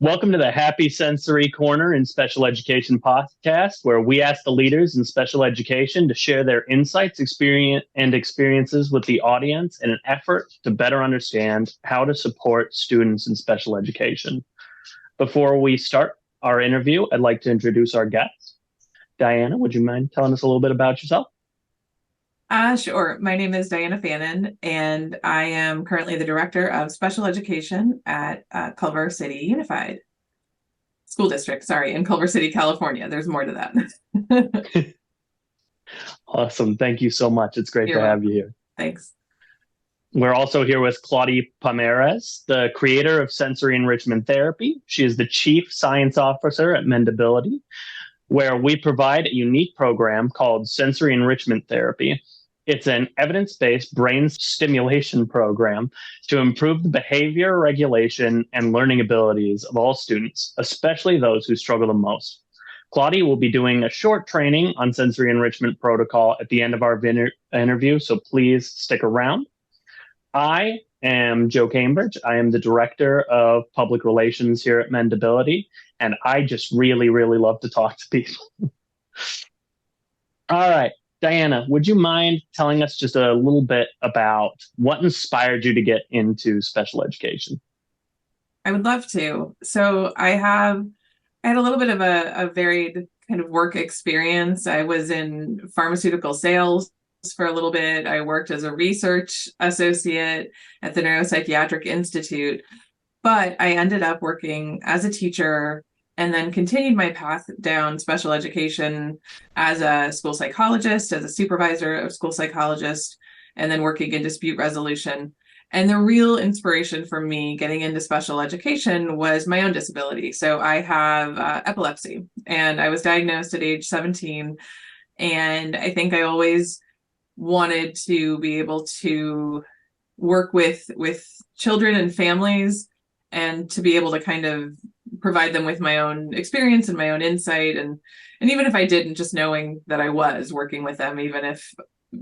Welcome to the Happy Sensory Corner in Special Education podcast, where we ask the leaders in special education to share their insights, experiences with the audience in an effort to better understand how to support students in special education. Before we start our interview, I'd like to introduce our guest. Diana, would you mind telling us a little bit about yourself? Sure. My name is Diana Fannon, and I am currently the Director of Special Education at Culver City Unified School District, in Culver City, California. There's more to that. Awesome. Thank you so much. It's great You're to have welcome. you here. Thanks. We're also here with Claudia Palmeiras, the creator of Sensory Enrichment Therapy. She is the Chief Science Officer at Mendability, where we provide a unique program called Sensory Enrichment Therapy. It's an evidence-based brain stimulation program to improve the behavior, regulation, and learning abilities of all students, especially those who struggle the most. Claudia will be doing a short training on sensory enrichment protocol at the end of our interview, so please stick around. I am Joe Cambridge. I am the Director of Public Relations here at Mendability, and I just really, really love to talk to people. All right. Diana, would you mind telling us just a little bit about what inspired you to get into special education? I would love to. So I had a little bit of a varied kind of work experience. I was in pharmaceutical sales for a little bit. I worked as a research associate at the Neuropsychiatric Institute, but I ended up working as a teacher and then continued my path down special education as a school psychologist, as a supervisor of school psychologists, and then working in dispute resolution. And the real inspiration for me getting into special education was my own disability. So I have epilepsy, and I was diagnosed at age 17. And I think I always wanted to be able to work with children and families, and to be able to kind of provide them with my own experience and my own insight. And even if I didn't, just knowing that I was working with them, even if,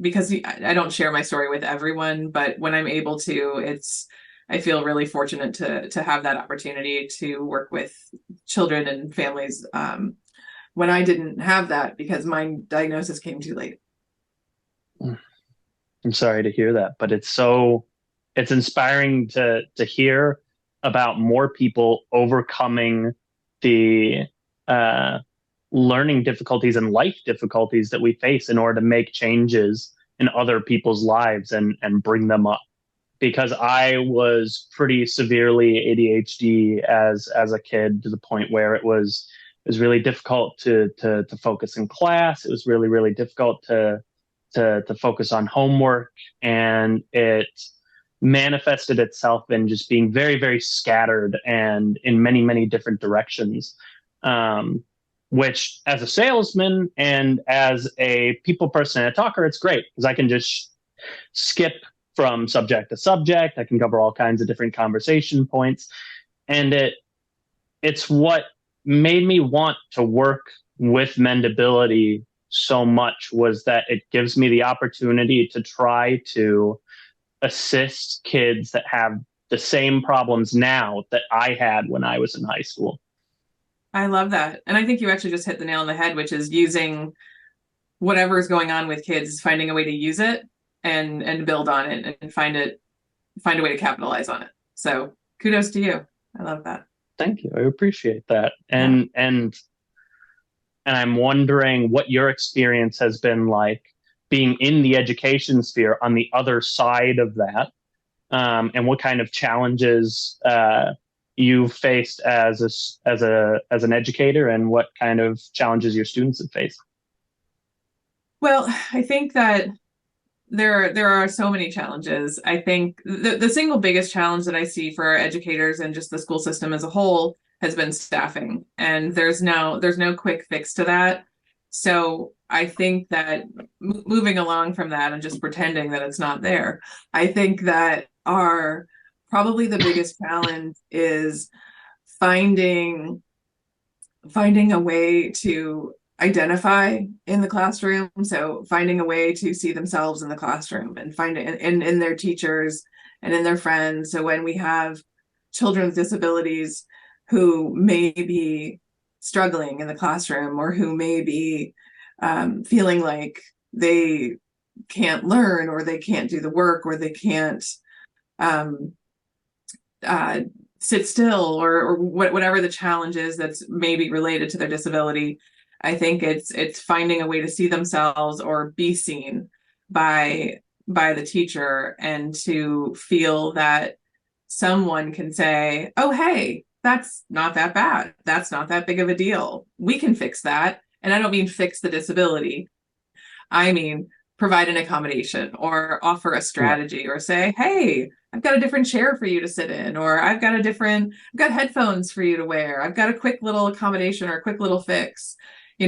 because I don't share my story with everyone, but when I'm able to, I feel really fortunate to have that opportunity to work with children and families when I didn't have that because my diagnosis came too late. I'm sorry to hear that, but it's inspiring to hear about more people overcoming the learning difficulties and life difficulties that we face in order to make changes in other people's lives and bring them up. Because I was pretty severely ADHD as a kid, to the point where it was really difficult to focus in class. It was really, really difficult to focus on homework, and it manifested itself in just being very, very scattered and in many, many different directions. Which, as a salesman and as a people person and a talker, it's great because I can just skip from subject to subject. I can cover all kinds of different conversation points, and it's what made me want to work with Mendability so much, was that it gives me the opportunity to try to assist kids that have the same problems now that I had when I was in high school. I love that. And I think you actually just hit the nail on the head, which is using whatever is going on with kids, finding a way to use it and build on it and find a way to capitalize on it. So kudos to you. I love that. Thank you. I appreciate that. And I'm wondering what your experience has been like being in the education sphere on the other side of that, and what kind of challenges you faced as an educator, and what kind of challenges your students have faced. Well, I think that there are so many challenges. I think the single biggest challenge that I see for our educators and just the school system as a whole has been staffing, and there's no quick fix to that. So I think that moving along from that and just pretending that it's not there, I think that probably the biggest challenge is finding a way to identify in the classroom. So finding a way to see themselves in the classroom and find it in their teachers and in their friends. So when we have children with disabilities, who may be struggling in the classroom, or who may be feeling like they can't learn, or they can't do the work, or they can't um, uh, sit still, or whatever the challenge is that's maybe related to their disability. I think it's finding a way to see themselves or be seen by the teacher, and to feel that someone can say, oh, hey, that's not that bad. That's not that big of a deal. We can fix that. And I don't mean fix the disability. I mean, provide an accommodation, or offer a Right. strategy, or say, hey, I've got a different chair for you to sit in, or I've got headphones for you to wear. I've got a quick little accommodation or a quick little fix.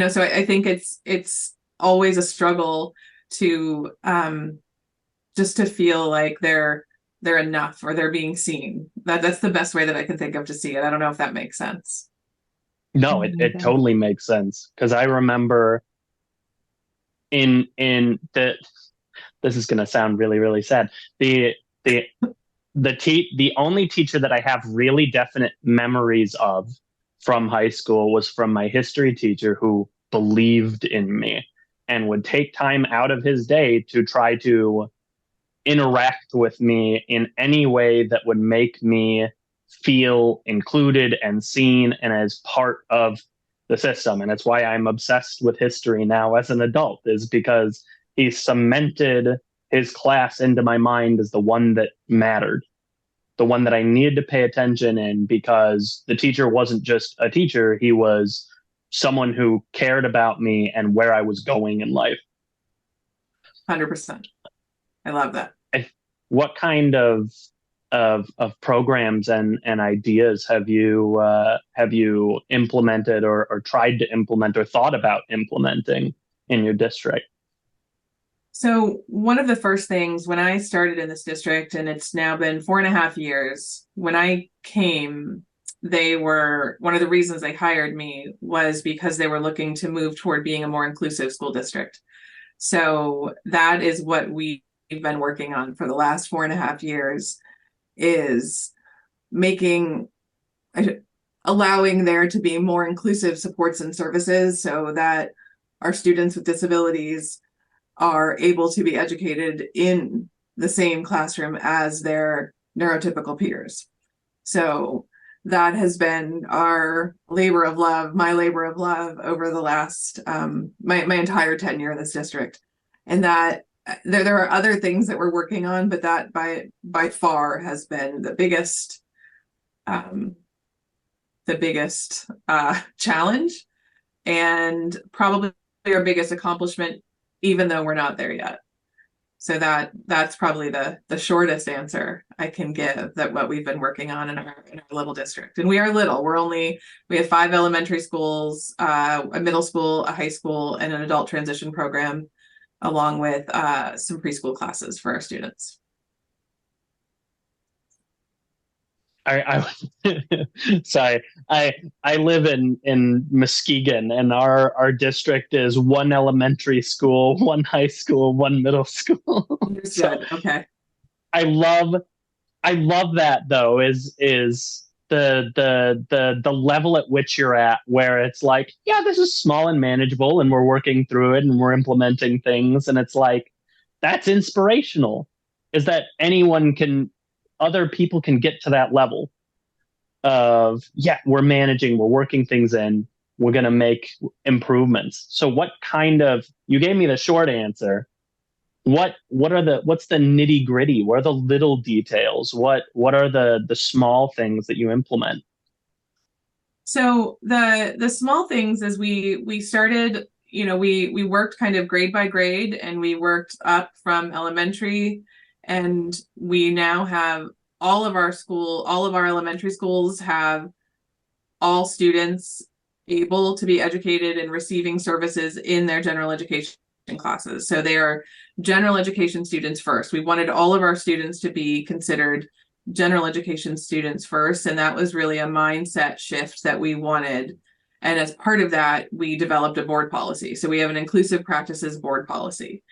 So I think it's always a struggle to just to feel like they're enough, or they're being seen. That's the best way that I can think of to see it. I don't know if that makes sense. No, it totally makes sense because I remember in the this is going to sound really really sad. The the only teacher that I have really definite memories of from high school was from my history teacher, who believed in me and would take time out of his day to try to interact with me in any way that would make me feel included and seen and as part of the system. And it's why I'm obsessed with history now as an adult, is because he cemented his class into my mind as the one that mattered, the one that I needed to pay attention in, because the teacher wasn't just a teacher, he was someone who cared about me and where I was going in life. 100%. I love that. What kind of programs and ideas have you implemented, or tried to implement, or thought about implementing in your district? So one of the first things when I started in this district, and it's now been 4.5 years, when I came, they were, one of the reasons they hired me was because they were looking to move toward being a more inclusive school district. So that is what we've been working on for the last 4.5 years, is making, allowing there to be more inclusive supports and services, so that our students with disabilities are able to be educated in the same classroom as their neurotypical peers. So that has been our labor of love, my labor of love, over the last my entire tenure in this district. And that there are other things that we're working on, but that by far has been the biggest challenge, and probably our biggest accomplishment, even though we're not there yet. So that's probably the shortest answer I can give, that what we've been working on in our little district. And we are little. We have 5 elementary schools, a middle school, a high school, and an adult transition program, along with some preschool classes for our students. Sorry, I live in Muskegon, and our district is 1 elementary school, 1 high school, 1 middle school. So Understood. Okay. I love I love that though, is the level at which you're at, where it's like, yeah, this is small and manageable, and we're working through it and we're implementing things, and it's like, that's inspirational, is that other people can get to that level of, yeah, we're managing, we're working things in, we're going to make improvements. So you gave me the short answer. What's the nitty gritty? What are the little details? What are the small things that you implement? So the small things is we started, we worked kind of grade by grade, and we worked up from elementary, and we now have all of our elementary schools have all students able to be educated and receiving services in their general education classes. So they are general education students first. We wanted all of our students to be considered general education students first, and that was really a mindset shift that we wanted. And as part of that, we developed a board policy. So we have an inclusive practices board policy,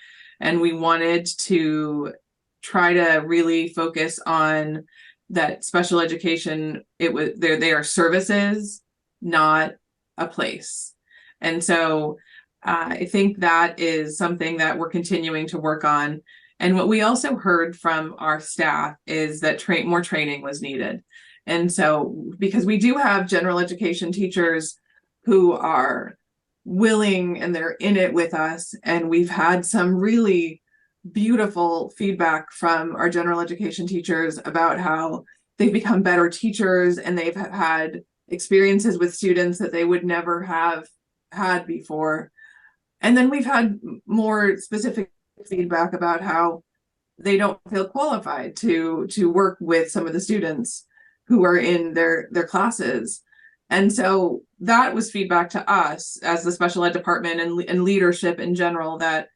and we wanted to try to really focus on that special education, they are services, not a place. And so I think that is something that we're continuing to work on. And what we also heard from our staff is that more training was needed. And so, because we do have general education teachers who are willing and they're in it with us, and we've had some really beautiful feedback from our general education teachers about how they've become better teachers and they've had experiences with students that they would never have had before. And then we've had more specific feedback about how they don't feel qualified to work with some of the students who are in their classes. And so that was feedback to us as the special ed department and leadership in general, that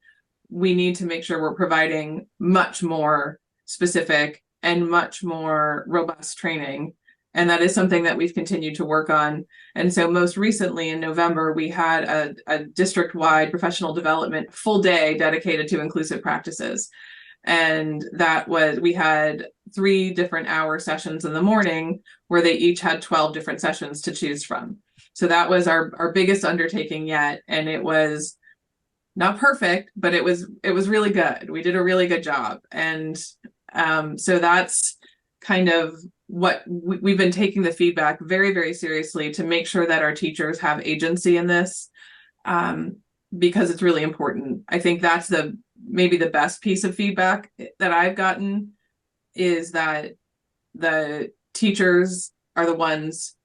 we need to make sure we're providing much more specific and much more robust training. And that is something that we've continued to work on. And so most recently in November, we had a district-wide professional development full day dedicated to inclusive practices. And we had 3 different hour sessions in the morning where they each had 12 different sessions to choose from. So that was our biggest undertaking yet. And it was not perfect, but it was really good. We did a really good job. And so that's kind of what we've been taking the feedback very, very seriously to make sure that our teachers have agency in this, because it's really important. I think that's maybe the best piece of feedback that I've gotten, is that the teachers are the ones,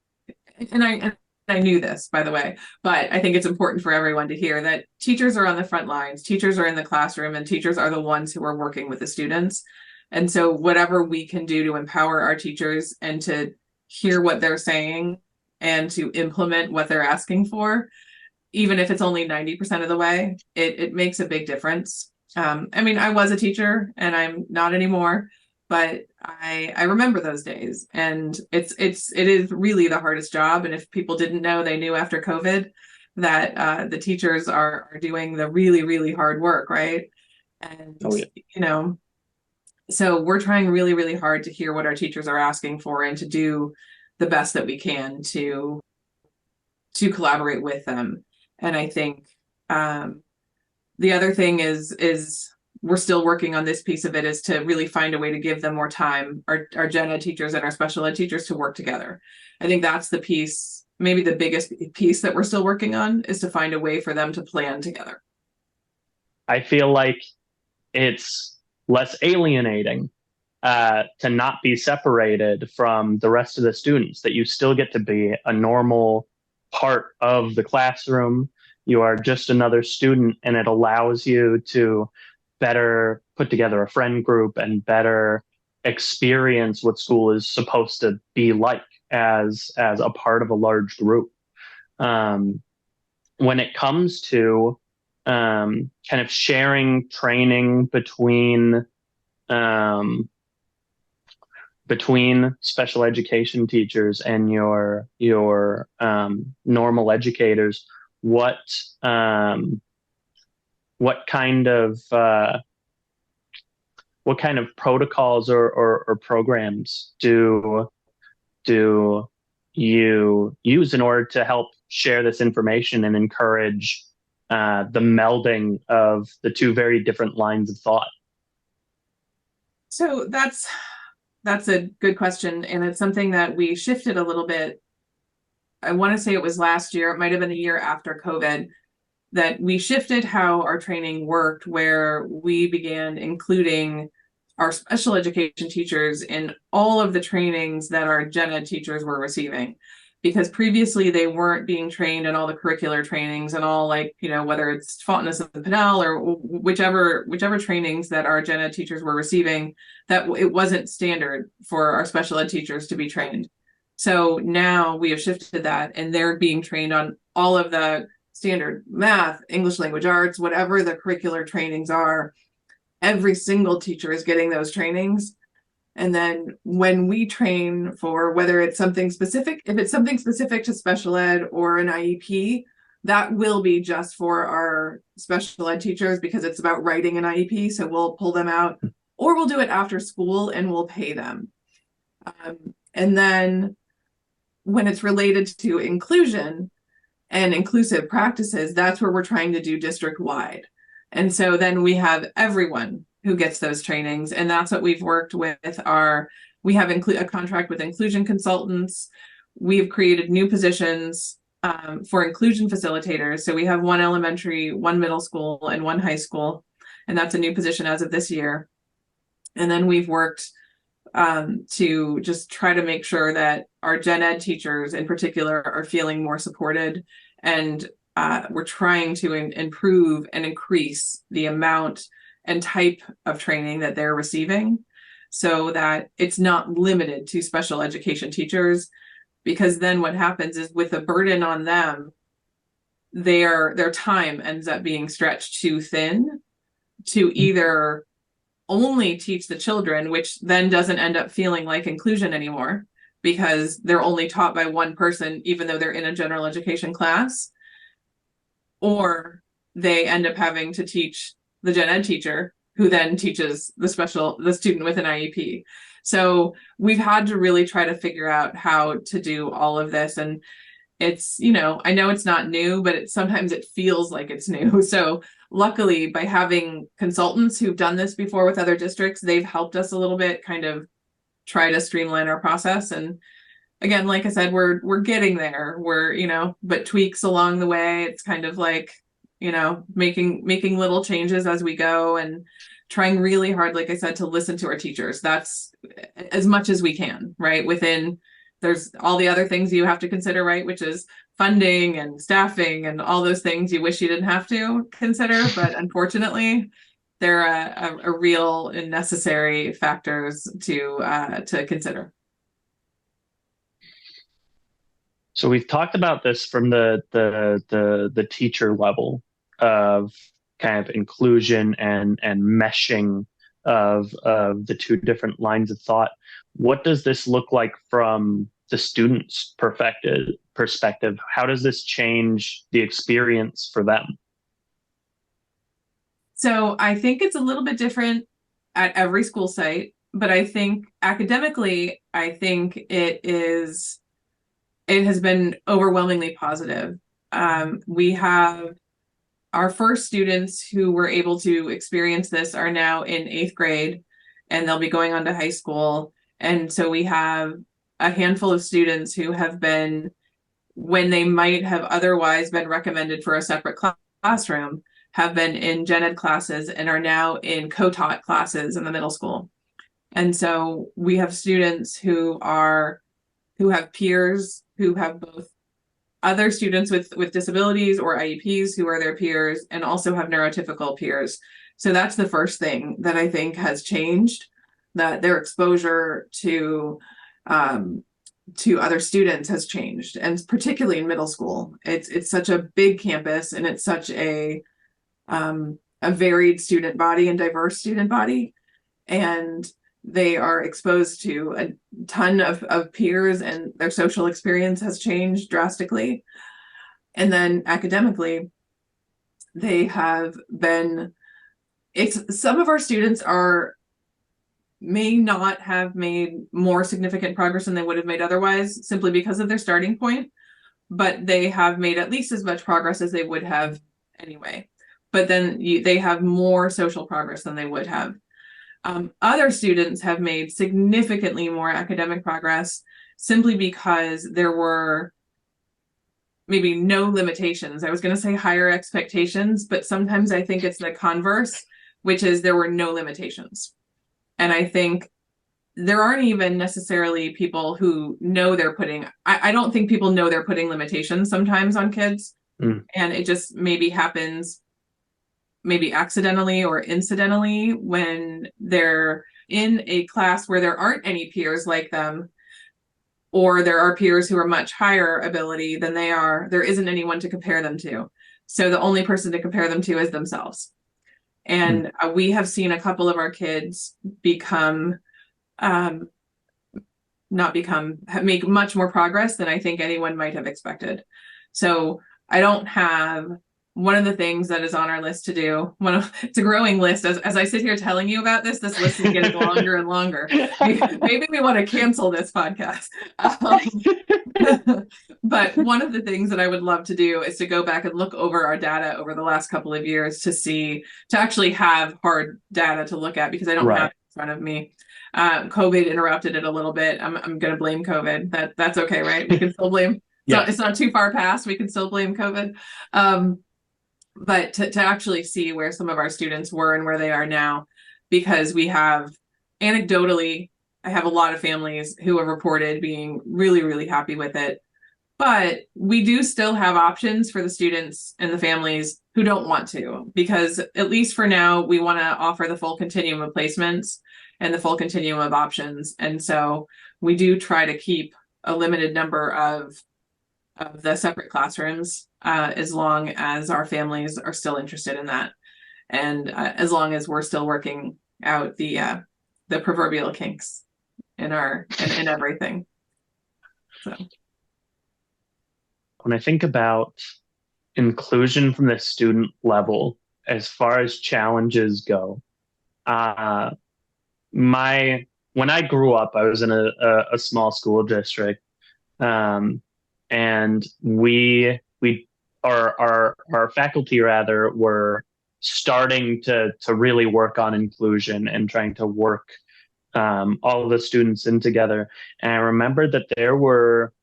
and I knew this, by the way, but I think it's important for everyone to hear that teachers are on the front lines, teachers are in the classroom, and teachers are the ones who are working with the students. And so whatever we can do to empower our teachers and to hear what they're saying and to implement what they're asking for, even if it's only 90% of the way, it makes a big difference. I mean, I was a teacher and I'm not anymore, but I remember those days, and it is really the hardest job. And if people didn't know, they knew after COVID that the teachers are doing the really, really hard work, right? And Oh, yeah. So we're trying really, really hard to hear what our teachers are asking for and to do the best that we can to collaborate with them. And I think the other thing is we're still working on this piece of it, is to really find a way to give them more time, our gen ed teachers and our special ed teachers, to work together. I think that's the piece, maybe the biggest piece that we're still working on, is to find a way for them to plan together. I feel like it's less alienating to not be separated from the rest of the students, that you still get to be a normal part of the classroom. You are just another student, and it allows you to better put together a friend group and better experience what school is supposed to be like as a part of a large group. When it comes to kind of sharing training between special education teachers and your normal educators, what kind of protocols or programs do you use in order to help share this information and encourage the melding of the two very different lines of thought? So that's a good question, and it's something that we shifted a little bit. I want to say it was last year, it might have been the year after COVID, that we shifted how our training worked, where we began including our special education teachers in all of the trainings that our gen ed teachers were receiving. Because previously they weren't being trained in all the curricular trainings and all, like, whether it's Fontenay and Pinnell or whichever trainings that our gen ed teachers were receiving, that it wasn't standard for our special ed teachers to be trained. So now we have shifted that, and they're being trained on all of the standard math, English language arts, whatever the curricular trainings are. Every single teacher is getting those trainings. And then when we train for whether it's something specific, if it's something specific to special ed or an IEP, that will be just for our special ed teachers, because it's about writing an IEP. So we'll pull them out, or we'll do it after school and we'll pay them. And then when it's related to inclusion and inclusive practices, that's where we're trying to do district wide. And so then we have everyone who gets those trainings. And that's what we've worked with we have a contract with inclusion consultants. We've created new positions for inclusion facilitators. So we have one elementary, one middle school, and one high school. And that's a new position as of this year. And then we've worked to just try to make sure that our gen ed teachers in particular are feeling more supported. And we're trying to improve and increase the amount and type of training that they're receiving so that it's not limited to special education teachers, because then what happens is with the burden on them, their time ends up being stretched too thin to either only teach the children, which then doesn't end up feeling like inclusion anymore because they're only taught by one person, even though they're in a general education class, or they end up having to teach the gen ed teacher who then teaches the student with an IEP. So we've had to really try to figure out how to do all of this. And it's, I know it's not new, but sometimes it feels like it's new. So luckily, by having consultants who've done this before with other districts, they've helped us a little bit kind of try to streamline our process. And again, like I said, we're getting there. But tweaks along the way. It's kind of like, making little changes as we go and trying really hard, like I said, to listen to our teachers. That's as much as we can, right? There's all the other things you have to consider, right? Which is funding and staffing and all those things you wish you didn't have to consider. But unfortunately, they're a real and necessary factors to consider. So we've talked about this from the teacher level of kind of inclusion and meshing of the two different lines of thought. What does this look like from the student's perspective? How does this change the experience for them? So I think it's a little bit different at every school site, but I think academically, I think it has been overwhelmingly positive. We have our first students who were able to experience this are now in 8th grade, and they'll be going on to high school. And so we have a handful of students who have been, when they might have otherwise been recommended for a separate classroom, have been in gen ed classes and are now in co-taught classes in the middle school. And so we have students who have peers who have both other students with disabilities or IEPs who are their peers, and also have neurotypical peers. So that's the first thing that I think has changed, that their exposure to other students has changed, and particularly in middle school. It's such a big campus, and it's such a varied student body and diverse student body, and they are exposed to a ton of peers, and their social experience has changed drastically. And then academically, they have been, some of our students may not have made more significant progress than they would have made otherwise, simply because of their starting point, but they have made at least as much progress as they would have anyway. But then they have more social progress than they would have. Other students have made significantly more academic progress simply because there were maybe no limitations. I was going to say higher expectations, but sometimes I think it's the converse, which is there were no limitations. And I think there aren't even necessarily people who know I don't think people know they're putting limitations sometimes on kids. And it just maybe happens maybe accidentally or incidentally when they're in a class where there aren't any peers like them, or there are peers who are much higher ability than they are. There isn't anyone to compare them to. So the only person to compare them to is themselves. And we have seen a couple of our kids make much more progress than I think anyone might have expected. So I don't have one of the things that is on our list to do, it's a growing list. As I sit here telling you about this list is getting longer and longer. Maybe we want to cancel this podcast. But one of the things that I would love to do is to go back and look over our data over the last couple of years to actually have hard data to look at, because I don't have it in front of me. COVID interrupted it a little bit. I'm going to blame COVID. That's okay, right? We can still blame. It's not too far past. We can still blame COVID. But to actually see where some of our students were and where they are now, because we have, anecdotally, I have a lot of families who have reported being really, really happy with it. But we do still have options for the students and the families who don't want to, because at least for now, we want to offer the full continuum of placements and the full continuum of options. And so we do try to keep a limited number of the separate classrooms, as long as our families are still interested in that. And as long as we're still working out the proverbial kinks in everything. So when I think about inclusion from the student level, as far as challenges go, when I grew up, I was in a small school district, and our faculty rather were starting to really work on inclusion and trying to work all of the students in together. And I remember that there were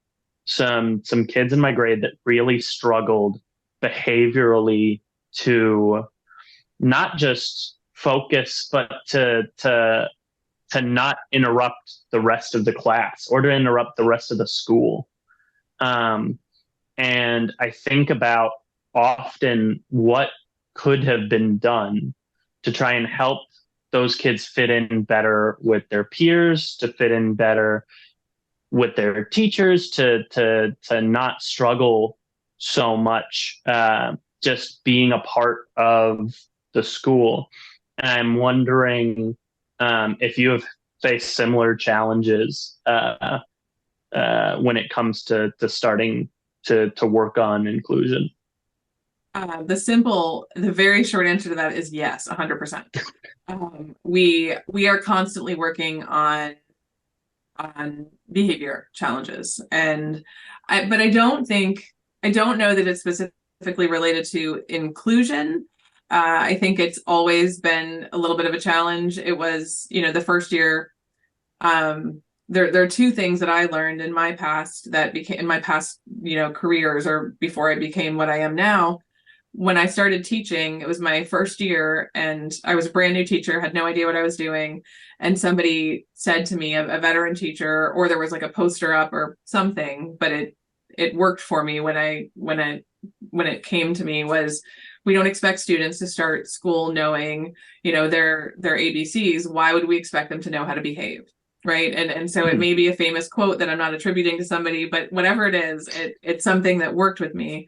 some kids in my grade that really struggled behaviorally to not just focus, but to not interrupt the rest of the class or to interrupt the rest of the school. And I think about often what could have been done to try and help those kids fit in better with their peers, to fit in better with their teachers, to not struggle so much just being a part of the school. And I'm wondering if you have faced similar challenges when it comes to starting to work on inclusion. The very short answer to that is yes, 100%. We are constantly working on behavior challenges, but I don't know that it's specifically related to inclusion. I think it's always been a little bit of a challenge. It was, the first year. There are two things that I learned in my past careers, or before I became what I am now. When I started teaching, it was my first year and I was a brand new teacher, had no idea what I was doing. And somebody said to me, a veteran teacher, or there was like a poster up or something, but it worked for me when it came to me, was we don't expect students to start school knowing, their ABCs. Why would we expect them to know how to behave? Right. And so it may be a famous quote that I'm not attributing to somebody, but whatever it is, it's something that worked with me.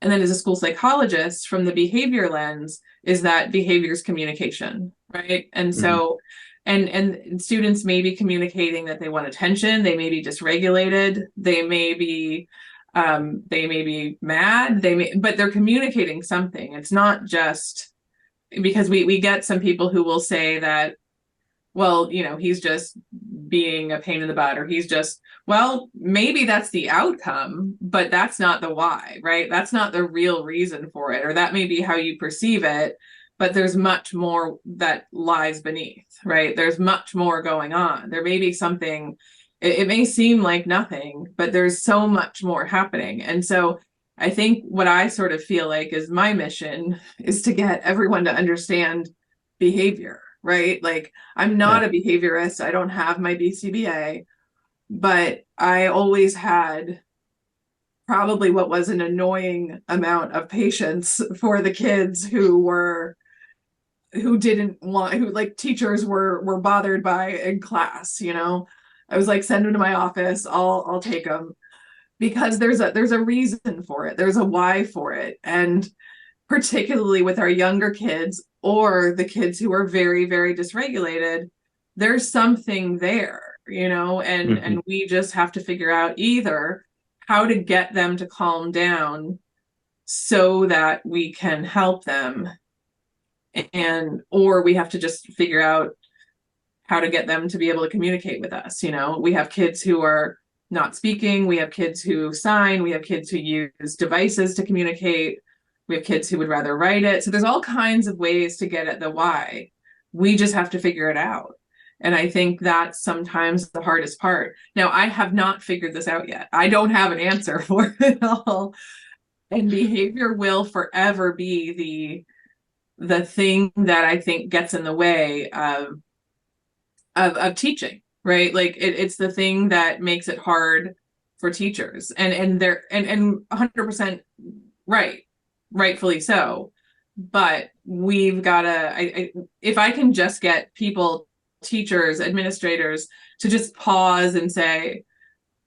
And then as a school psychologist, from the behavior lens, is that behavior is communication, right? And so, and students may be communicating that they want attention, they may be dysregulated, they may be mad, but they're communicating something. It's not just because we get some people who will say that, well, he's just being a pain in the butt, or he's just, well, maybe that's the outcome, but that's not the why, right? That's not the real reason for it, or that may be how you perceive it, but there's much more that lies beneath, right? There's much more going on. There may be something, it may seem like nothing, but there's so much more happening. And so I think what I sort of feel like is my mission is to get everyone to understand behavior, right? Like, I'm not a behaviorist. I don't have my BCBA, but I always had probably what was an annoying amount of patience for the kids who teachers were bothered by in class. I was like, send them to my office. I'll take them, because there's a reason for it. There's a why for it. And particularly with our younger kids, or the kids who are very, very dysregulated, there's something there, and we just have to figure out either how to get them to calm down so that we can help them, and or we have to just figure out how to get them to be able to communicate with us. We have kids who are not speaking, we have kids who sign, we have kids who use devices to communicate, we have kids who would rather write it. So there's all kinds of ways to get at the why. We just have to figure it out. And I think that's sometimes the hardest part. Now, I have not figured this out yet. I don't have an answer for it all. And behavior will forever be the thing that I think gets in the way of teaching, right? Like it's the thing that makes it hard for teachers, and they're and 100% right, rightfully so. But we've got to, if I can just get people, teachers, administrators, to just pause and say,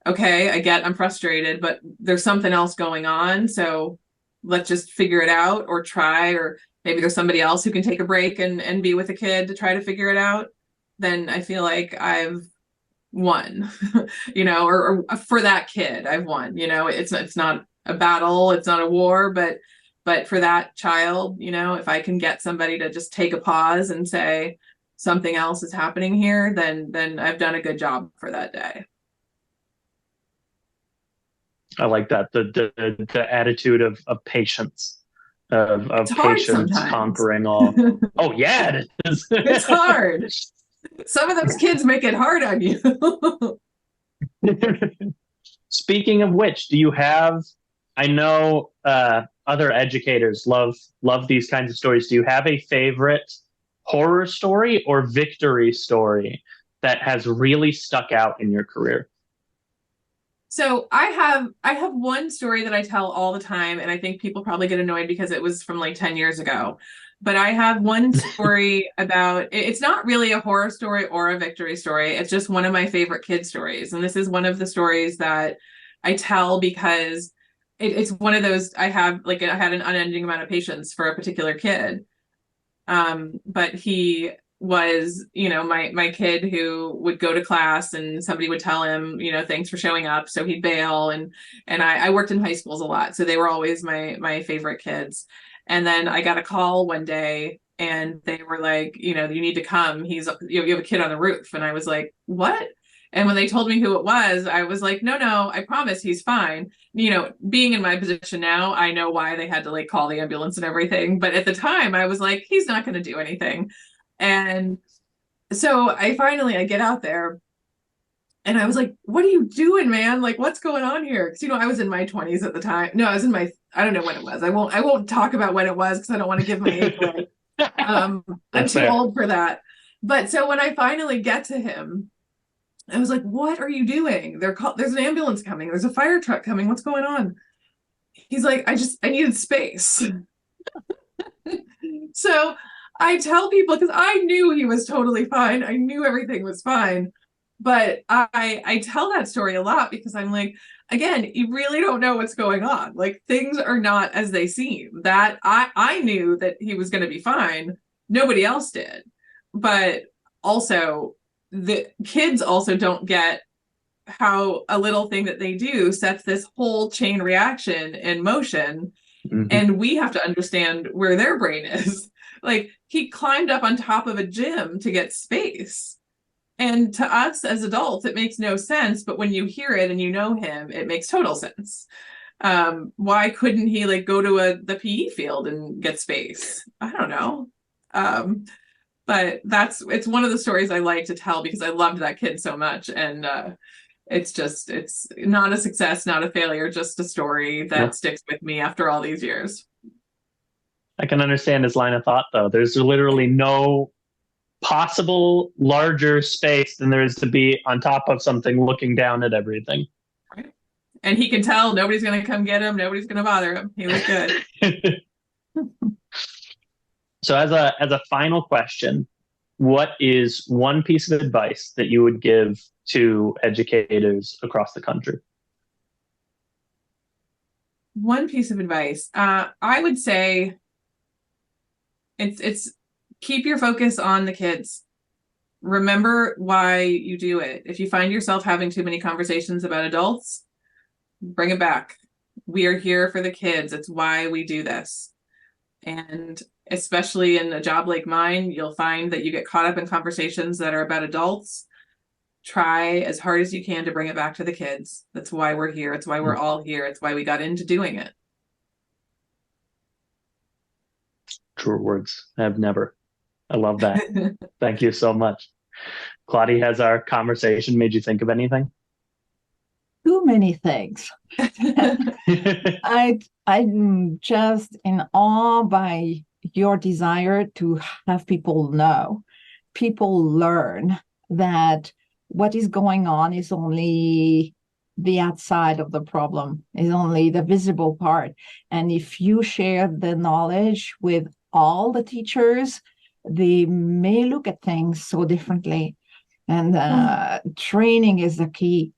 okay, I'm frustrated, but there's something else going on. So let's just figure it out, or try, or maybe there's somebody else who can take a break and be with a kid to try to figure it out. Then I feel like I've won, or for that kid, I've won. It's not a battle, it's not a war, but for that child, if I can get somebody to just take a pause and say something else is happening here, then I've done a good job for that day. I like that, the attitude of patience, of It's hard patience sometimes. conquering all. Oh yeah, it is. It's hard. Some of those kids make it hard on you. Speaking of which, do you have? I know other educators love these kinds of stories. Do you have a favorite horror story or victory story that has really stuck out in your career? So I have one story that I tell all the time, and I think people probably get annoyed because it was from like 10 years ago. But I have one story about, it's not really a horror story or a victory story. It's just one of my favorite kid stories. And this is one of the stories that I tell because it's one of those, I had an unending amount of patience for a particular kid. But he was, my kid who would go to class and somebody would tell him, thanks for showing up. So he'd bail. And I worked in high schools a lot. So they were always my favorite kids. And then I got a call one day and they were like, you need to come. You have a kid on the roof. And I was like, what? And when they told me who it was, I was like, no, I promise he's fine. Being in my position now, I know why they had to like call the ambulance and everything. But at the time I was like, he's not going to do anything. And so I get out there and I was like, what are you doing, man? Like, what's going on here? Because, I was in my 20s at the time. No, I was in I don't know when it was. I won't talk about when it was because I don't want to give my age away. I'm too old for that. But so when I finally get to him, I was like, what are you doing? There's an ambulance coming. There's a fire truck coming. What's going on? He's like, I needed space. So I tell people, because I knew he was totally fine. I knew everything was fine. But I tell that story a lot because I'm like, again, you really don't know what's going on. Like, things are not as they seem. That I knew that he was going to be fine. Nobody else did. But also, the kids also don't get how a little thing that they do sets this whole chain reaction in motion. Mm-hmm. And we have to understand where their brain is. Like, he climbed up on top of a gym to get space. And to us as adults, it makes no sense. But when you hear it and you know him, it makes total sense. Why couldn't he like go to the PE field and get space? I don't know. But it's one of the stories I like to tell because I loved that kid so much. And it's not a success, not a failure, just a story that sticks with me after all these years. I can understand his line of thought, though. There's literally no possible larger space than there is to be on top of something looking down at everything. Right. And he can tell nobody's going to come get him. Nobody's going to bother him. He was good. So as a final question, what is one piece of advice that you would give to educators across the country? One piece of advice. I would say it's keep your focus on the kids. Remember why you do it. If you find yourself having too many conversations about adults, bring it back. We are here for the kids. It's why we do this. And especially in a job like mine, you'll find that you get caught up in conversations that are about adults. Try as hard as you can to bring it back to the kids. That's why we're here. It's why we're all here. It's why we got into doing it. True words. I've never. I love that. Thank you so much. Claudia, has our conversation made you think of anything? Too many things. I'm just in awe by your desire to have people know, people learn that what is going on is only the outside of the problem, is only the visible part. And if you share the knowledge with all the teachers, they may look at things so differently. And training is the key.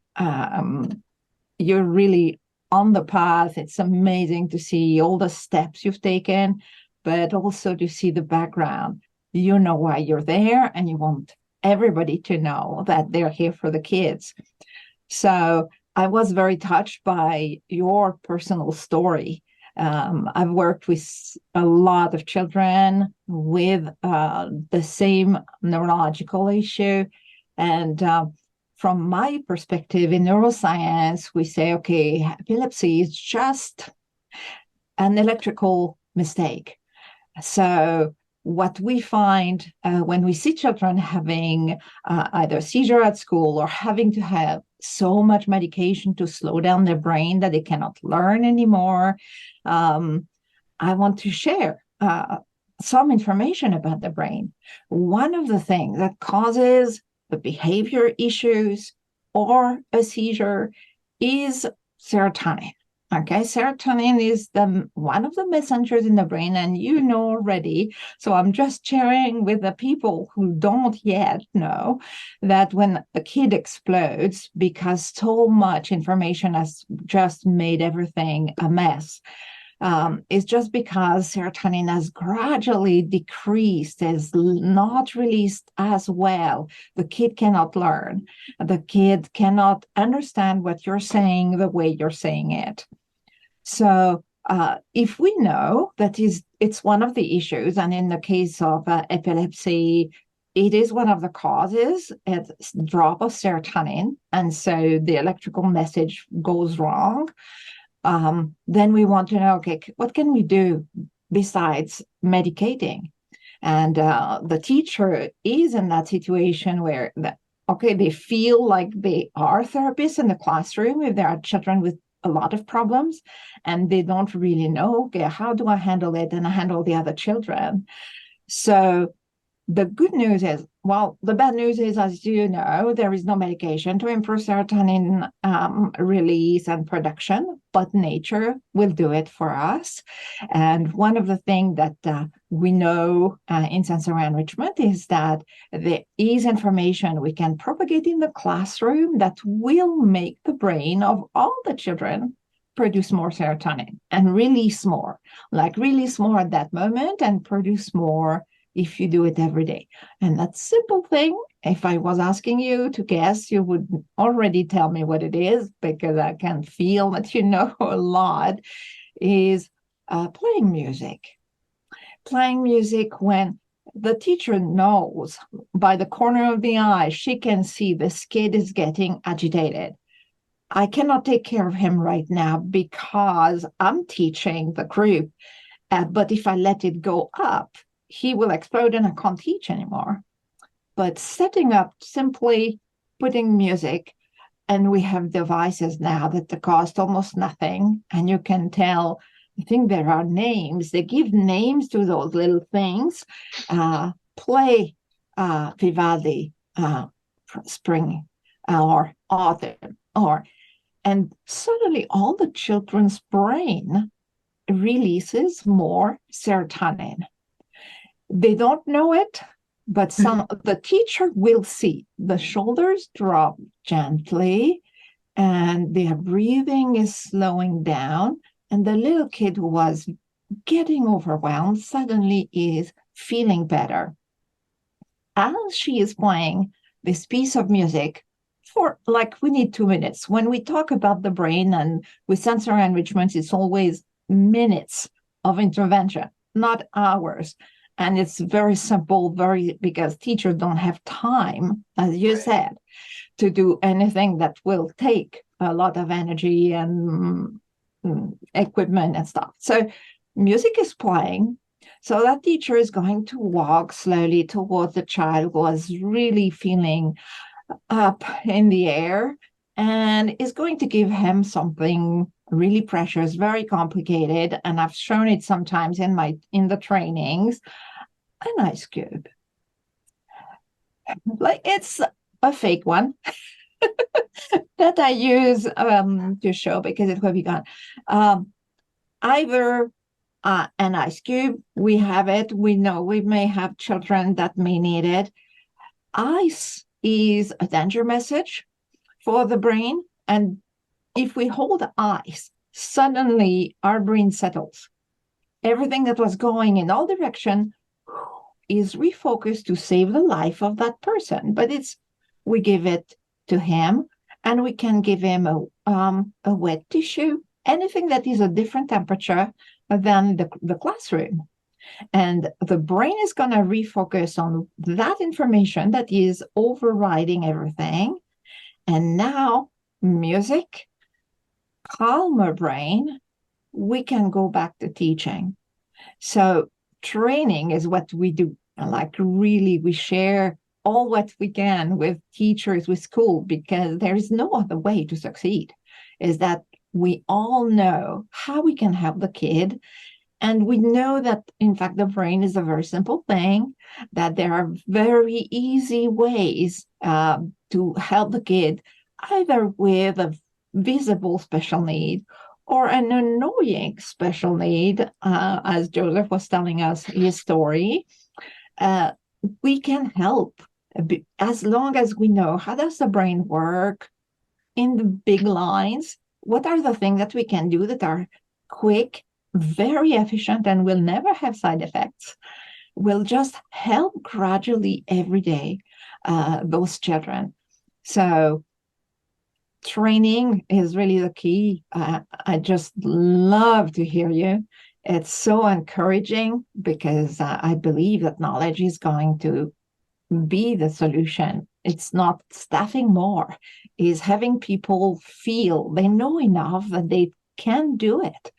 You're really on the path. It's amazing to see all the steps you've taken, but also to see the background. You know why you're there, and you want everybody to know that they're here for the kids. So I was very touched by your personal story. I've worked with a lot of children with the same neurological issue. And from my perspective in neuroscience, we say, okay, epilepsy is just an electrical mistake. So what we find when we see children having either a seizure at school or having to have so much medication to slow down their brain that they cannot learn anymore, I want to share some information about the brain. One of the things that causes the behavior issues or a seizure is serotonin. Okay, serotonin is one of the messengers in the brain, and you know already. So I'm just sharing with the people who don't yet know that when a kid explodes, because so much information has just made everything a mess, is just because serotonin has gradually decreased, is not released as well. The kid cannot learn. The kid cannot understand what you're saying the way you're saying it. So if we know that it's one of the issues, and in the case of epilepsy, it is one of the causes, it's drop of serotonin, and so the electrical message goes wrong. Then we want to know, okay, what can we do besides medicating? And the teacher is in that situation where, they feel like they are therapists in the classroom if there are children with a lot of problems, and they don't really know, okay, how do I handle it and handle the other children? So the good news is, the bad news is, as you know, there is no medication to improve serotonin release and production, but nature will do it for us. And one of the things that we know in sensory enrichment is that there is information we can propagate in the classroom that will make the brain of all the children produce more serotonin and release more at that moment and produce more if you do it every day. And that simple thing, if I was asking you to guess, you would already tell me what it is, because I can feel that you know a lot, is playing music. Playing music when the teacher knows by the corner of the eye, she can see this kid is getting agitated. I cannot take care of him right now because I'm teaching the group. But if I let it go up, he will explode and I can't teach anymore. But setting up, simply putting music, and we have devices now that cost almost nothing, and you can tell, I think there are names, they give names to those little things. Play Vivaldi, spring or autumn, and suddenly all the children's brain releases more serotonin. They don't know it, but the teacher will see the shoulders drop gently and their breathing is slowing down. And the little kid who was getting overwhelmed suddenly is feeling better. As she is playing this piece of music for like, we need 2 minutes. When we talk about the brain and with sensory enrichment, it's always minutes of intervention, not hours. And it's very simple, because teachers don't have time, as you said, to do anything that will take a lot of energy and equipment and stuff. So music is playing. So that teacher is going to walk slowly towards the child who is really feeling up in the air, and is going to give him something really precious, very complicated. And I've shown it sometimes in the trainings, an ice cube. Like, it's a fake one that I use to show, because it will be gone. Either an ice cube, we have it. We know we may have children that may need it. Ice is a danger message for the brain. And if we hold ice, suddenly our brain settles. Everything that was going in all direction is refocused to save the life of that person. But we give it to him, and we can give him a wet tissue, anything that is a different temperature than the classroom. And the brain is going to refocus on that information that is overriding everything. And now, music, calmer brain, we can go back to teaching. So training is what we do. Like, really, we share all what we can with teachers, with school, because there is no other way to succeed, is that we all know how we can help the kid. And we know that, in fact, the brain is a very simple thing, that there are very easy ways to help the kid, either with a visible special need or an annoying special need, as Joseph was telling us his story. We can help, as long as we know how does the brain work in the big lines. What are the things that we can do that are quick, very efficient, and will never have side effects? Will just help gradually every day those children. So training is really the key. I just love to hear you. It's so encouraging, because I believe that knowledge is going to be the solution. It's not staffing more, is having people feel they know enough that they can do it.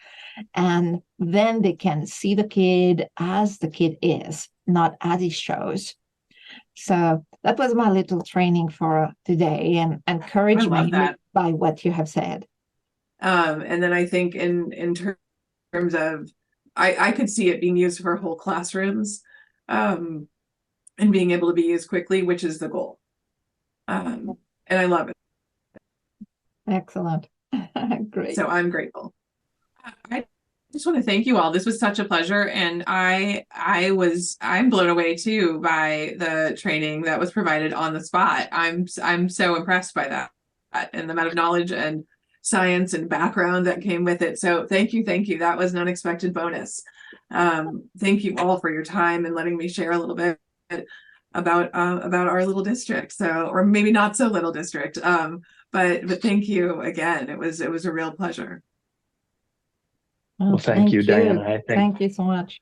And then they can see the kid as the kid is, not as he shows. So that was my little training for today, and encouragement by what you have said. And then I think in terms of, I could see it being used for whole classrooms, and being able to be used quickly, which is the goal. And I love it. Excellent. Great. So I'm grateful. I just want to thank you all. This was such a pleasure, and I'm blown away too by the training that was provided on the spot. I'm so impressed by that, and the amount of knowledge and science and background that came with it. So thank you. That was an unexpected bonus. Thank you all for your time and letting me share a little bit about our little district. So, or maybe not so little district. But thank you again. It was a real pleasure. Well, thank you, Diana. Thank you so much.